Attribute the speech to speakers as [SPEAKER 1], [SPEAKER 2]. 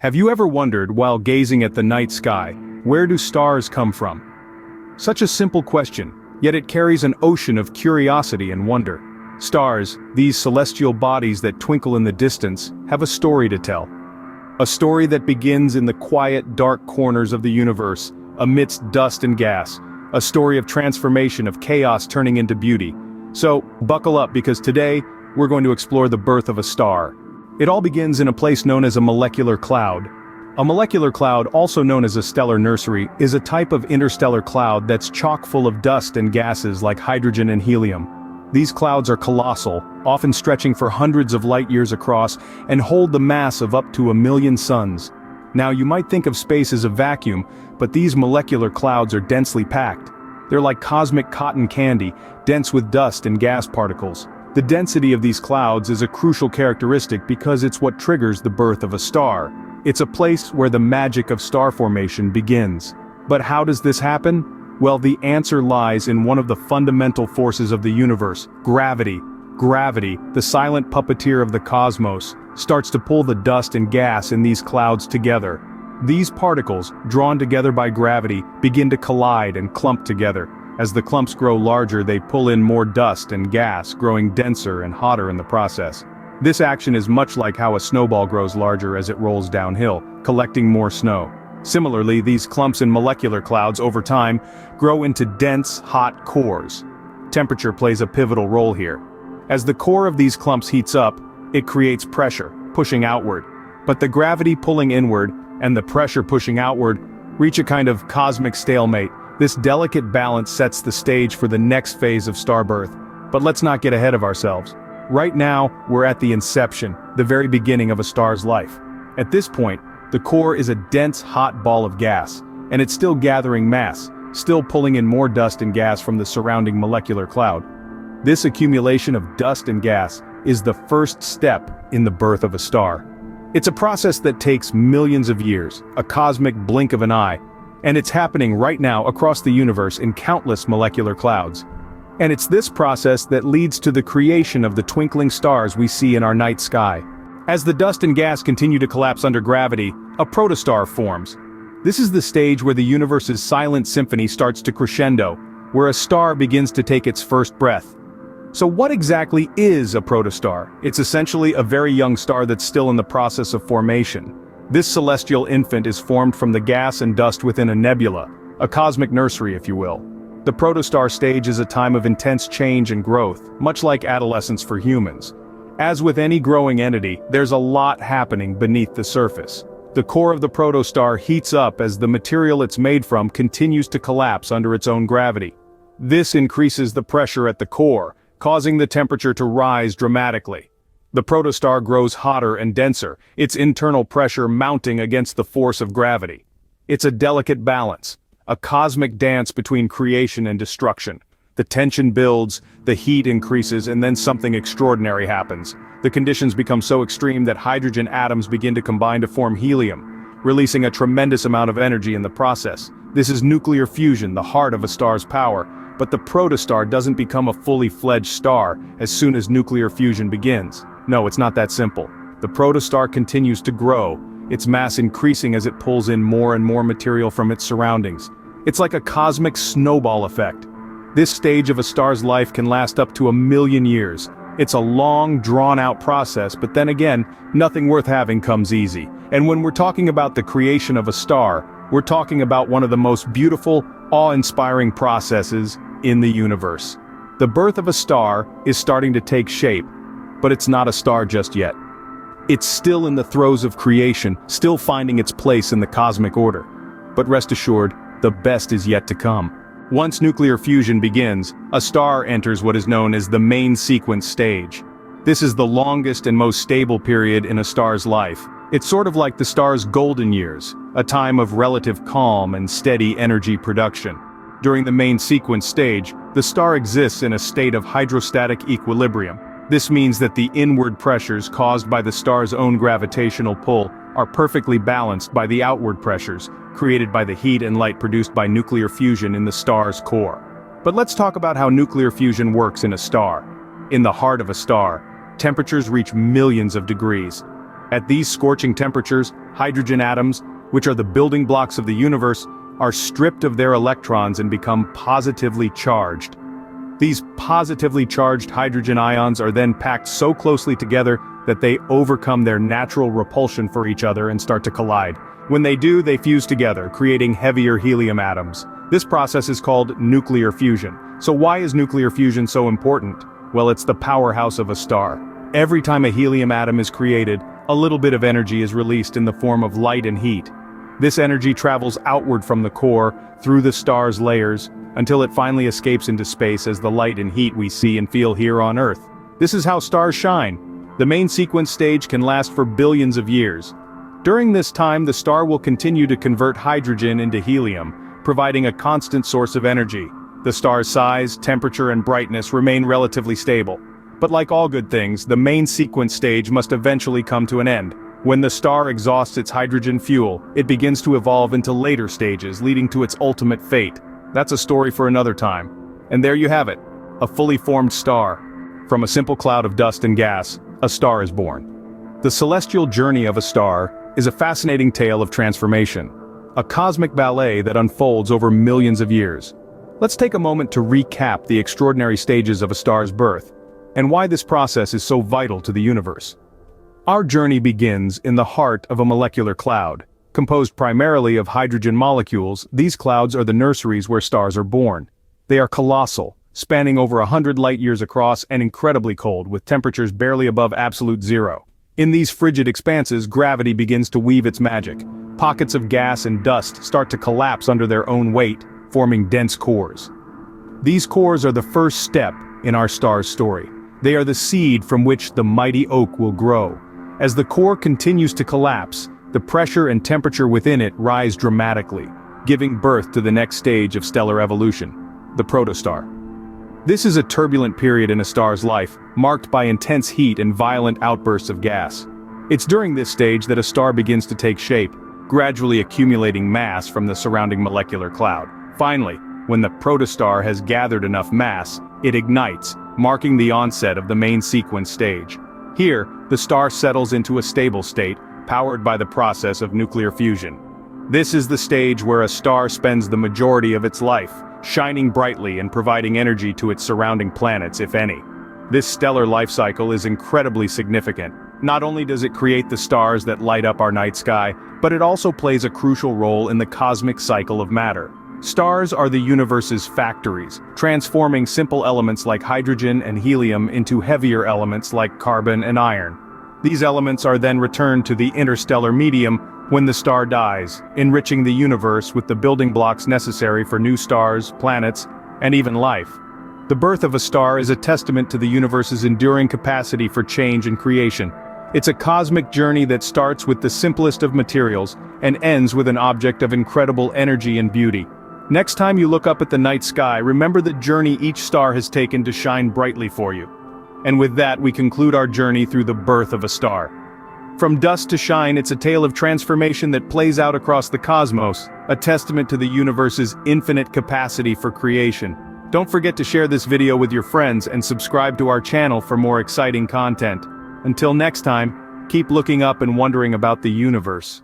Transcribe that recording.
[SPEAKER 1] Have you ever wondered, while gazing at the night sky, where do stars come from? Such a simple question, yet it carries an ocean of curiosity and wonder. Stars, these celestial bodies that twinkle in the distance, have a story to tell. A story that begins in the quiet, dark corners of the universe, amidst dust and gas. A story of transformation, of chaos turning into beauty. So, buckle up, because today, we're going to explore the birth of a star. It all begins in a place known as a molecular cloud. A molecular cloud, also known as a stellar nursery, is a type of interstellar cloud that's chock full of dust and gases like hydrogen and helium. These clouds are colossal, often stretching for hundreds of light years across, and hold the mass of up to 1 million suns. Now, you might think of space as a vacuum, but these molecular clouds are densely packed. They're like cosmic cotton candy, dense with dust and gas particles. The density of these clouds is a crucial characteristic because it's what triggers the birth of a star. It's a place where the magic of star formation begins. But how does this happen? Well, the answer lies in one of the fundamental forces of the universe, gravity. Gravity, the silent puppeteer of the cosmos, starts to pull the dust and gas in these clouds together. These particles, drawn together by gravity, begin to collide and clump together. As the clumps grow larger, they pull in more dust and gas, growing denser and hotter in the process. This action is much like how a snowball grows larger as it rolls downhill, collecting more snow. Similarly, these clumps in molecular clouds over time grow into dense, hot cores. Temperature plays a pivotal role here. As the core of these clumps heats up, it creates pressure, pushing outward. But the gravity pulling inward and the pressure pushing outward reach a kind of cosmic stalemate. This delicate balance sets the stage for the next phase of star birth. But let's not get ahead of ourselves. Right now, we're at the inception, the very beginning of a star's life. At this point, the core is a dense, hot ball of gas, and it's still gathering mass, still pulling in more dust and gas from the surrounding molecular cloud. This accumulation of dust and gas is the first step in the birth of a star. It's a process that takes millions of years, a cosmic blink of an eye, and it's happening right now across the universe in countless molecular clouds. And it's this process that leads to the creation of the twinkling stars we see in our night sky. As the dust and gas continue to collapse under gravity, a protostar forms. This is the stage where the universe's silent symphony starts to crescendo, where a star begins to take its first breath. So what exactly is a protostar? It's essentially a very young star that's still in the process of formation. This celestial infant is formed from the gas and dust within a nebula, a cosmic nursery, if you will. The protostar stage is a time of intense change and growth, much like adolescence for humans. As with any growing entity, there's a lot happening beneath the surface. The core of the protostar heats up as the material it's made from continues to collapse under its own gravity. This increases the pressure at the core, causing the temperature to rise dramatically. The protostar grows hotter and denser, its internal pressure mounting against the force of gravity. It's a delicate balance, a cosmic dance between creation and destruction. The tension builds, the heat increases, and then something extraordinary happens. The conditions become so extreme that hydrogen atoms begin to combine to form helium, releasing a tremendous amount of energy in the process. This is nuclear fusion, the heart of a star's power. But the protostar doesn't become a fully-fledged star as soon as nuclear fusion begins. No, it's not that simple. The protostar continues to grow, its mass increasing as it pulls in more and more material from its surroundings. It's like a cosmic snowball effect. This stage of a star's life can last up to 1 million years. It's a long, drawn-out process, but then again, nothing worth having comes easy. And when we're talking about the creation of a star, we're talking about one of the most beautiful, awe-inspiring processes in the universe. The birth of a star is starting to take shape, but it's not a star just yet. It's still in the throes of creation, still finding its place in the cosmic order. But rest assured, the best is yet to come. Once nuclear fusion begins, a star enters what is known as the main sequence stage. This is the longest and most stable period in a star's life. It's sort of like the star's golden years, a time of relative calm and steady energy production. During the main sequence stage, the star exists in a state of hydrostatic equilibrium. This means that the inward pressures caused by the star's own gravitational pull are perfectly balanced by the outward pressures, created by the heat and light produced by nuclear fusion in the star's core. But let's talk about how nuclear fusion works in a star. In the heart of a star, temperatures reach millions of degrees. At these scorching temperatures, Hydrogen atoms, which are the building blocks of the universe, are stripped of their electrons and become positively charged. These positively charged hydrogen ions are then packed so closely together that they overcome their natural repulsion for each other and start to collide. When they do, they fuse together, creating heavier helium atoms. This process is called nuclear fusion. So why is nuclear fusion so important? Well, it's the powerhouse of a star. Every time a helium atom is created, a little bit of energy is released in the form of light and heat. This energy travels outward from the core, through the star's layers, until it finally escapes into space as the light and heat we see and feel here on Earth. This is how stars shine. The main sequence stage can last for billions of years. During this time, the star will continue to convert hydrogen into helium, providing a constant source of energy. The star's size, temperature, and brightness remain relatively stable. But like all good things, the main sequence stage must eventually come to an end. When the star exhausts its hydrogen fuel, it begins to evolve into later stages, leading to its ultimate fate. That's a story for another time. And there you have it, a fully formed star. From a simple cloud of dust and gas, a star is born. The celestial journey of a star is a fascinating tale of transformation, a cosmic ballet that unfolds over millions of years. Let's take a moment to recap the extraordinary stages of a star's birth, and why this process is so vital to the universe. Our journey begins in the heart of a molecular cloud. Composed primarily of hydrogen molecules, these clouds are the nurseries where stars are born. They are colossal, spanning over 100 light-years across and incredibly cold, with temperatures barely above absolute zero. In these frigid expanses, gravity begins to weave its magic. Pockets of gas and dust start to collapse under their own weight, forming dense cores. These cores are the first step in our star's story. They are the seed from which the mighty oak will grow. As the core continues to collapse, the pressure and temperature within it rise dramatically, giving birth to the next stage of stellar evolution, the protostar. This is a turbulent period in a star's life, marked by intense heat and violent outbursts of gas. It's during this stage that a star begins to take shape, gradually accumulating mass from the surrounding molecular cloud. Finally, when the protostar has gathered enough mass, it ignites, marking the onset of the main sequence stage. Here, the star settles into a stable state, powered by the process of nuclear fusion. This is the stage where a star spends the majority of its life, shining brightly and providing energy to its surrounding planets, if any. This stellar life cycle is incredibly significant. Not only does it create the stars that light up our night sky, but it also plays a crucial role in the cosmic cycle of matter. Stars are the universe's factories, transforming simple elements like hydrogen and helium into heavier elements like carbon and iron. These elements are then returned to the interstellar medium when the star dies, enriching the universe with the building blocks necessary for new stars, planets, and even life. The birth of a star is a testament to the universe's enduring capacity for change and creation. It's a cosmic journey that starts with the simplest of materials and ends with an object of incredible energy and beauty. Next time you look up at the night sky, remember the journey each star has taken to shine brightly for you. And with that, we conclude our journey through the birth of a star. From dust to shine, it's a tale of transformation that plays out across the cosmos, a testament to the universe's infinite capacity for creation. Don't forget to share this video with your friends and subscribe to our channel for more exciting content. Until next time, keep looking up and wondering about the universe.